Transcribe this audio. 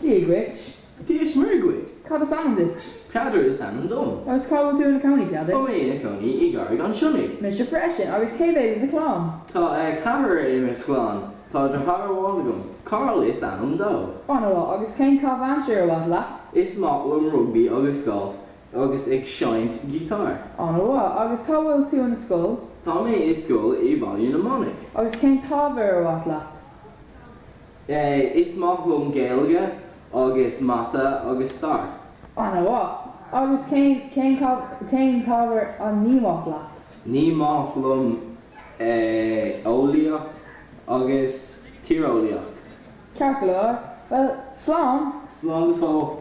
Díagwich. Díos Murgwit. Cad is Amandich. Peadar is an dom. I was called to in the county, Piada. Tá mé cóí I garig an sinnig. Mr. Freshen, I was cave in the clown. Tá camera I me chlán. Tá de Harwalgum. Carl is an dó. Oh no, August Kane Carvancher what la. Is Macklum rugby agus golf. Agus ag shint guitar. Oh no, August Cowell two in the skull. Tá mé is school I value mnemonic. August Kane Carver what la. Is Macklum Gaelga agus Mata agus Star. Oh no, August Kane Carver on knee what la. Ní Macklum Oliacht agus Tiroliacht. Carcolor. Well, Slán. Slán fó.